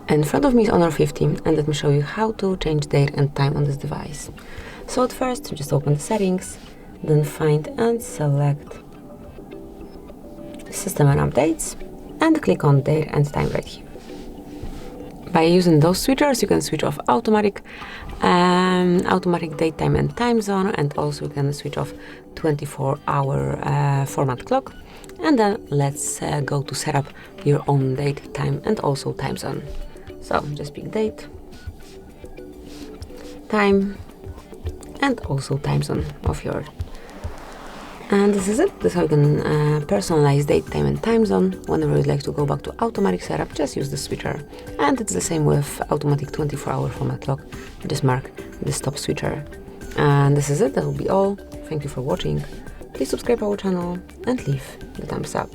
In front of me is Honor 50, and let me show you how to change date and time on this device. So at first, just open the settings, then find and select System and Updates, and click on date and time right here. By using those switchers, you can switch off automatic date time and time zone, and also you can switch off 24-hour format clock. And then let's go to set up your own date, time, and also time zone. So just pick date, time, and also time zone of your. And this is it. This is how you can personalize date, time, and time zone. Whenever you'd like to go back to automatic setup, just use the switcher. And it's the same with automatic 24-hour format clock. Just mark the stop switcher. And this is it. That will be all. Thank you for watching. Please subscribe our channel and leave the thumbs up.